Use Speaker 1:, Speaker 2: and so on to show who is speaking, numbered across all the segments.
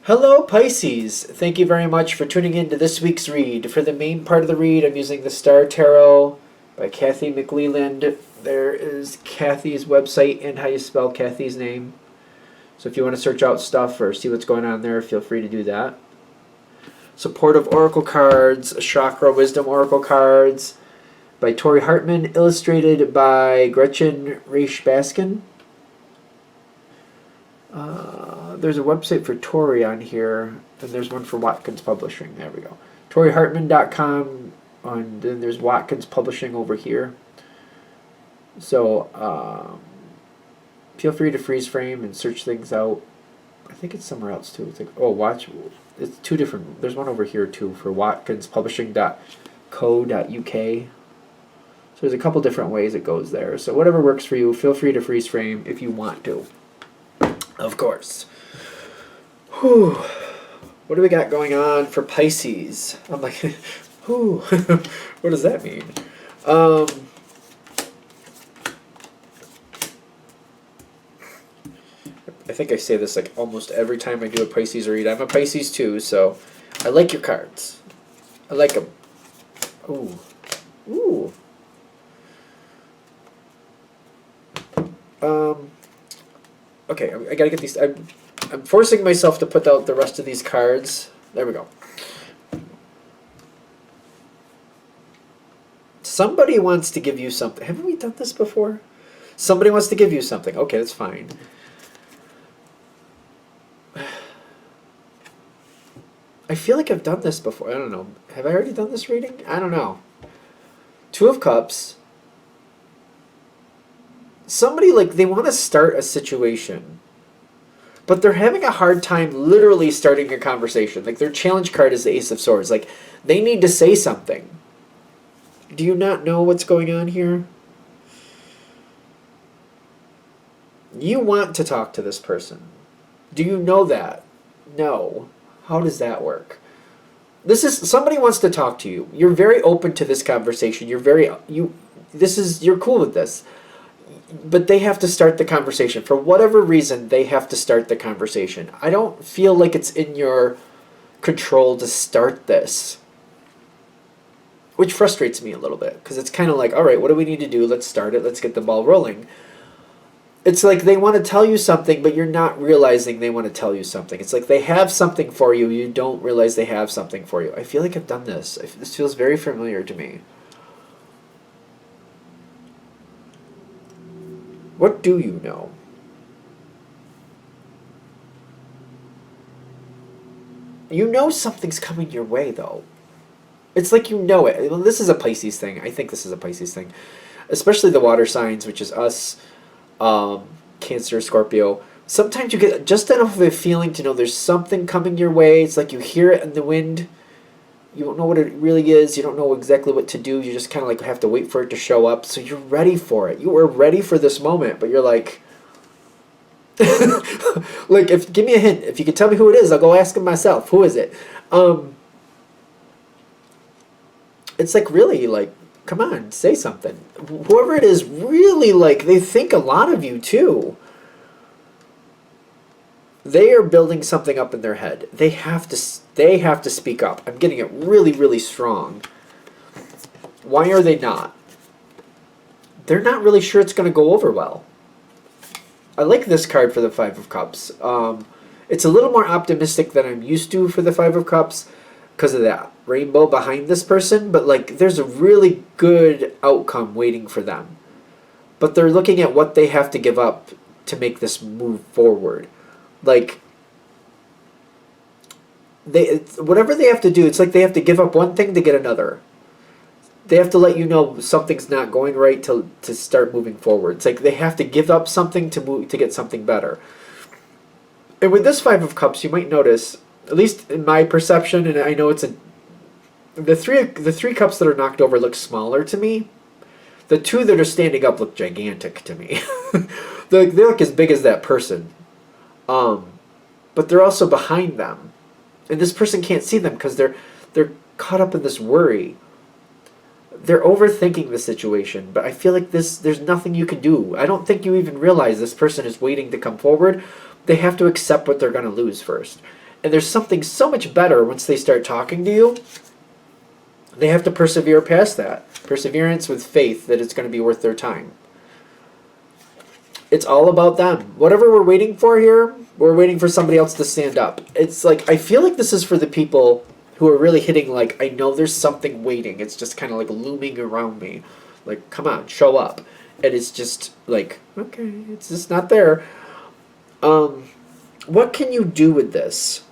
Speaker 1: Hello, Pisces. Thank you very much for tuning in to this week's read. For the main part of the read, I'm using the Star Tarot by Kathy McLeland. There is Kathy's website and how you spell Kathy's name. So if you want to search out stuff or see what's going on there, feel free to do that. Supportive Oracle cards, Chakra Wisdom Oracle cards by Tori Hartman, illustrated by Gretchen Reish Baskin. There's a website for Tori on here, and there's one for Watkins Publishing. There we go. ToriHartman.com, and then there's Watkins Publishing over here. So feel free to freeze frame and search things out. I think it's somewhere else too. It's like, oh, watch. It's two different. There's one over here too for watkinspublishing.co.uk. So there's a couple different ways it goes there. So whatever works for you, feel free to freeze frame if you want to. Of course. Whew. What do we got going on for Pisces? I'm like, whew. What does that mean? I think I say this like almost every time I do a Pisces read. I'm a Pisces too, so I like your cards. I like them. Ooh. Ooh. Okay, I gotta get these. I'm forcing myself to put out the rest of these cards. There we go. Somebody wants to give you something. Haven't we done this before? Somebody wants to give you something. Okay, that's fine. I feel like I've done this before. I don't know. Have I already done this reading? I don't know. Two of Cups. Somebody, like, they want to start a situation, but they're having a hard time literally starting a conversation. Like, their challenge card is the Ace of Swords. Like, they need to say something. Do you not know what's going on here? You want to talk to this person. Do you know that? No. How does that work? Somebody wants to talk to you. You're very open to this conversation. You're cool with this. But they have to start the conversation. For whatever reason, they have to start the conversation. I don't feel like it's in your control to start this. Which frustrates me a little bit. Because it's kind of like, all right, what do we need to do? Let's start it. Let's get the ball rolling. It's like they want to tell you something, but you're not realizing they want to tell you something. It's like they have something for you. You don't realize they have something for you. I feel like I've done this. This feels very familiar to me. What do you know? You know something's coming your way, though. It's like you know it. Well, this is a Pisces thing. I think this is a Pisces thing. Especially the water signs, which is us, Cancer, Scorpio. Sometimes you get just enough of a feeling to know there's something coming your way. It's like you hear it in the wind. You don't know what it really is. You don't know exactly what to do. You just kind of like have to wait for it to show up. So you're ready for it. You are ready for this moment, but you're like, like, give me a hint. If you can tell me who it is, I'll go ask him myself. Who is it? It's like really like, come on, say something. Whoever it is, really like they think a lot of you too. They are building something up in their head. They have to speak up. I'm getting it really, really strong. Why are they not? They're not really sure it's going to go over well. I like this card for the Five of Cups. It's a little more optimistic than I'm used to for the Five of Cups because of that rainbow behind this person. But like, there's a really good outcome waiting for them. But they're looking at what they have to give up to make this move forward. Like, whatever they have to do, it's like they have to give up one thing to get another. They have to let you know something's not going right to start moving forward. It's like they have to give up something to get something better. And with this Five of Cups, you might notice, at least in my perception, and I know it's the three cups that are knocked over look smaller to me. The two that are standing up look gigantic to me. They look as big as that person. But they're also behind them. And this person can't see them because they're caught up in this worry. They're overthinking the situation, but I feel like there's nothing you can do. I don't think you even realize this person is waiting to come forward. They have to accept what they're going to lose first. And there's something so much better once they start talking to you. They have to persevere past that. Perseverance with faith that it's going to be worth their time. It's all about them. Whatever we're waiting for here, we're waiting for somebody else to stand up. It's like, I feel like this is for the people who are really hitting, like, I know there's something waiting. It's just kind of like looming around me. Like, come on, show up. And it's just like, okay, it's just not there. What can you do with this?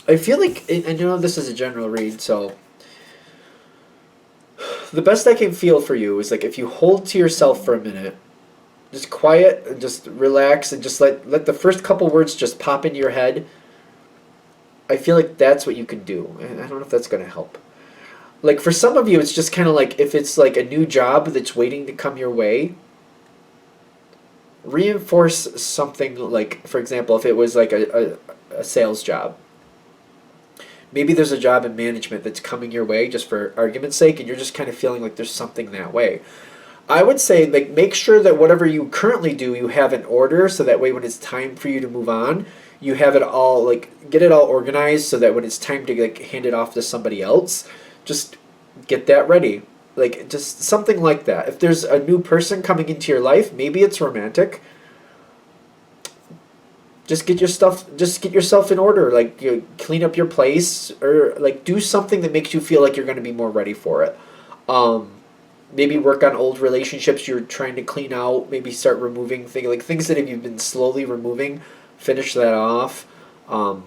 Speaker 1: I feel like, I know this is a general read, so the best I can feel for you is like if you hold to yourself for a minute, just quiet and just relax and just let the first couple words just pop into your head. I feel like that's what you can do. And I don't know if that's going to help. Like for some of you, it's just kind of like if it's like a new job that's waiting to come your way, reinforce something like, for example, if it was like a sales job. Maybe there's a job in management that's coming your way just for argument's sake, and you're just kind of feeling like there's something that way. I would say like make sure that whatever you currently do, you have in order, so that way when it's time for you to move on, you have it all, like get it all organized, so that when it's time to like hand it off to somebody else, just get that ready. Like just something like that. If there's a new person coming into your life, maybe it's romantic. Just get yourself in order. Like clean up your place, or like do something that makes you feel like you're going to be more ready for it. Maybe work on old relationships you're trying to clean out. Maybe start removing things that you've been slowly removing. Finish that off. I'm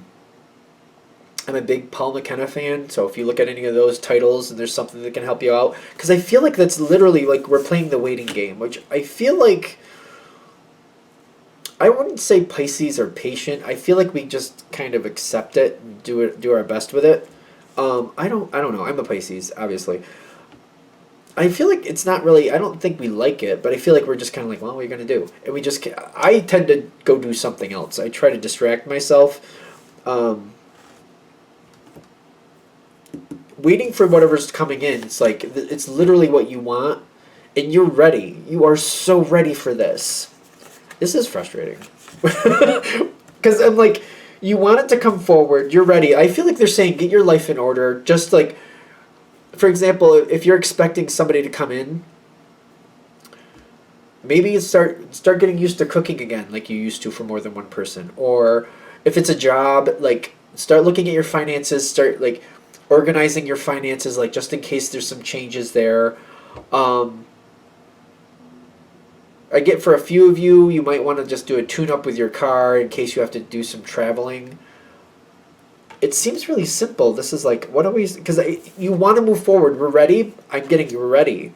Speaker 1: a big Paul McKenna fan, so if you look at any of those titles and there's something that can help you out, because I feel like that's literally like we're playing the waiting game, which I feel like. I wouldn't say Pisces are patient. I feel like we just kind of accept it and do our best with it. I don't know. I'm a Pisces, obviously. I feel like it's not really, I don't think we like it, but I feel like we're just kind of like, well, what are you going to do? And I tend to go do something else. I try to distract myself. Waiting for whatever's coming in, it's like, it's literally what you want, and you're ready. You are so ready for this. This is frustrating. Because I'm like, you want it to come forward, you're ready. I feel like they're saying, get your life in order. Just like, for example, if you're expecting somebody to come in, maybe you start getting used to cooking again like you used to for more than one person. Or if it's a job, like start looking at your finances, start like organizing your finances, like just in case there's some changes there. I get for a few of you, you might want to just do a tune-up with your car in case you have to do some traveling. It seems really simple. This is like, what are we... Because you want to move forward. We're ready. I'm getting you. We're ready.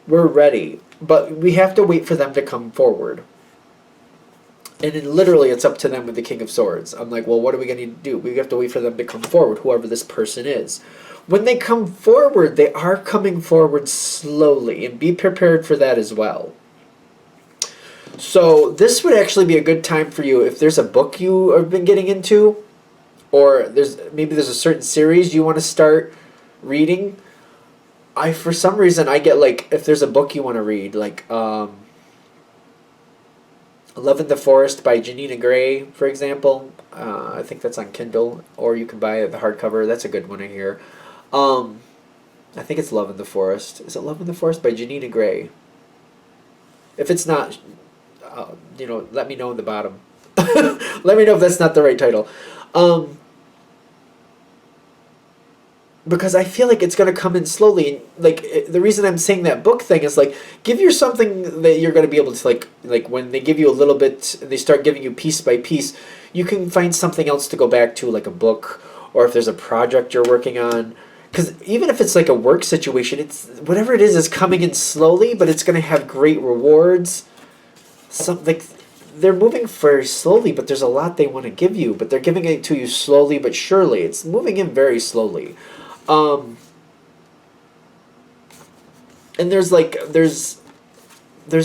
Speaker 1: We're ready. But we have to wait for them to come forward. And then literally it's up to them with the King of Swords. I'm like, well, what are we going to do? We have to wait for them to come forward, whoever this person is. When they come forward, they are coming forward slowly. And be prepared for that as well. So this would actually be a good time for you if there's a book you have been getting into, or maybe there's a certain series you want to start reading. For some reason I get like, if there's a book you want to read, like Love in the Forest by Janina Gray, for example. I think that's on Kindle, or you can buy the hardcover. That's a good one, I hear. I think it's Love in the Forest. Is it Love in the Forest by Janina Gray? If it's not, let me know in the bottom. Let me know if that's not the right title. Because I feel like it's going to come in slowly. Like, the reason I'm saying that book thing is, like, give you something that you're going to be able to, like when they give you a little bit, and they start giving you piece by piece, you can find something else to go back to, like a book, or if there's a project you're working on. Because even if it's like a work situation, it's whatever it is coming in slowly, but it's going to have great rewards. They're moving very slowly, but there's a lot they want to give you, but they're giving it to you slowly but surely. It's moving in very slowly. And there's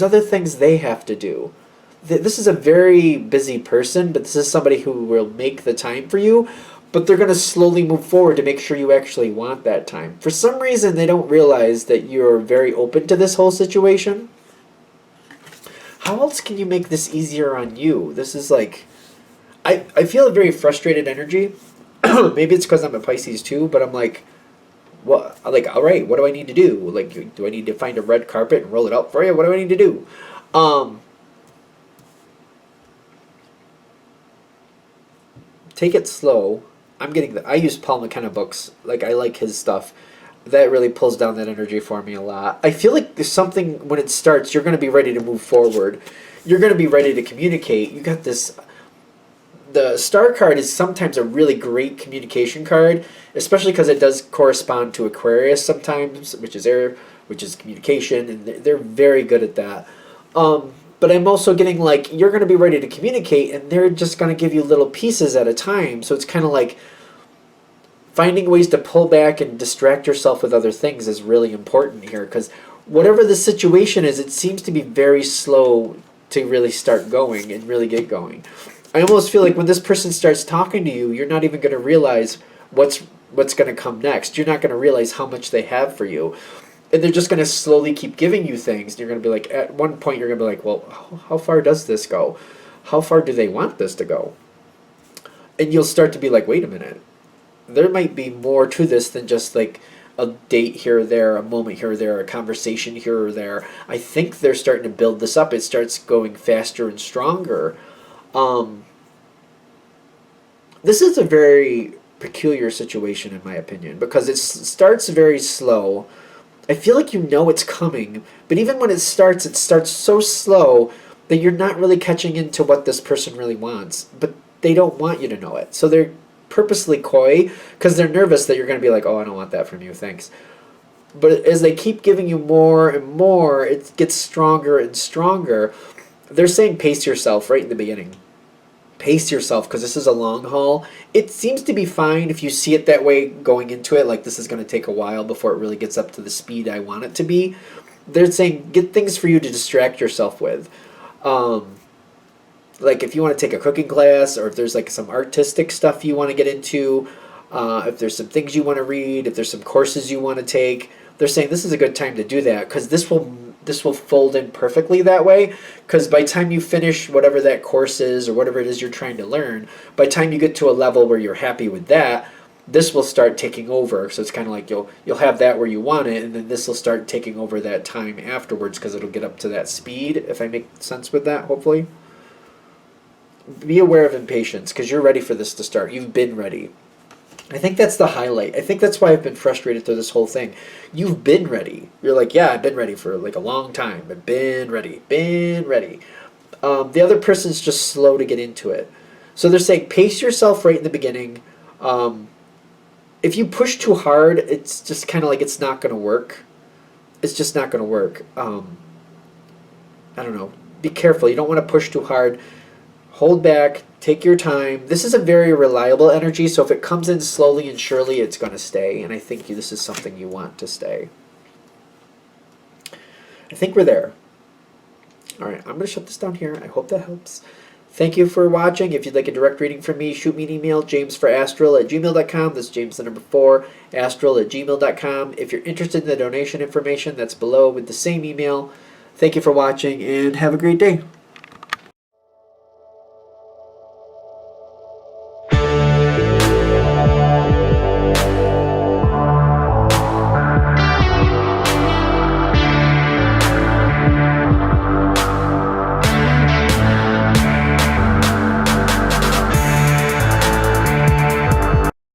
Speaker 1: other things they have to do. This is a very busy person, but this is somebody who will make the time for you, but they're going to slowly move forward to make sure you actually want that time. For some reason, they don't realize that you're very open to this whole situation. how else can you make this easier on you? This is like, I feel a very frustrated energy. Maybe it's because I'm a Pisces too, but I'm like, what? Like, all right, what do I need to do? Like, do I need to find a red carpet and roll it out for you? What do I need to do? Take it slow. I use Paul McKenna books. Like, I like his stuff. That really pulls down that energy for me a lot. I feel like there's something, when it starts, you're going to be ready to move forward. You're going to be ready to communicate. You got this. The star card is sometimes a really great communication card, especially because it does correspond to Aquarius sometimes, which is air, which is communication, and they're very good at that. But I'm also getting like, you're going to be ready to communicate, and they're just going to give you little pieces at a time. So it's kind of like finding ways to pull back and distract yourself with other things is really important here, because whatever the situation is, it seems to be very slow to really start going and really get going. I almost feel like when this person starts talking to you, you're not even going to realize what's going to come next. You're not going to realize how much they have for you. And they're just going to slowly keep giving you things. And you're going to be like, at one point, you're going to be like, well, how far does this go? How far do they want this to go? And you'll start to be like, wait a minute. There might be more to this than just like a date here or there, a moment here or there, a conversation here or there. I think they're starting to build this up. It starts going faster and stronger. This is a very peculiar situation, in my opinion, because it starts very slow. I feel like you know it's coming, but even when it starts so slow that you're not really catching into what this person really wants, but they don't want you to know it. So they're purposely coy because they're nervous that you're going to be like, oh, I don't want that from you, thanks. But as they keep giving you more and more, it gets stronger and stronger. They're saying pace yourself right in the beginning. Pace yourself, because this is a long haul. It seems to be fine if you see it that way going into it, like this is going to take a while before it really gets up to the speed I want it to be. They're saying get things for you to distract yourself with. Like if you want to take a cooking class, or if there's like some artistic stuff you want to get into, if there's some things you want to read, if there's some courses you want to take, they're saying this is a good time to do that, because this will fold in perfectly that way, because by the time you finish whatever that course is or whatever it is you're trying to learn, by the time you get to a level where you're happy with that, this will start taking over. So it's kind of like you'll have that where you want it, and then this will start taking over that time afterwards, because it'll get up to that speed, if I make sense with that, hopefully. Be aware of impatience, because you're ready for this to start. You've been ready. I think that's the highlight. I think that's why I've been frustrated through this whole thing. You've been ready. You're like, yeah, I've been ready for like a long time. I've been ready. The other person's just slow to get into it. So they're saying pace yourself right in the beginning. If you push too hard, it's just kind of like it's not going to work. It's just not going to work. I don't know. Be careful. You don't want to push too hard. Hold back, take your time. This is a very reliable energy, so if it comes in slowly and surely, it's going to stay, and I think this is something you want to stay. I think we're there. All right, I'm going to shut this down here. I hope that helps. Thank you for watching. If you'd like a direct reading from me, shoot me an email, jamesforastral@gmail.com. That's James the number 4, astral@gmail.com. If you're interested in the donation information, that's below with the same email. Thank you for watching, and have a great day.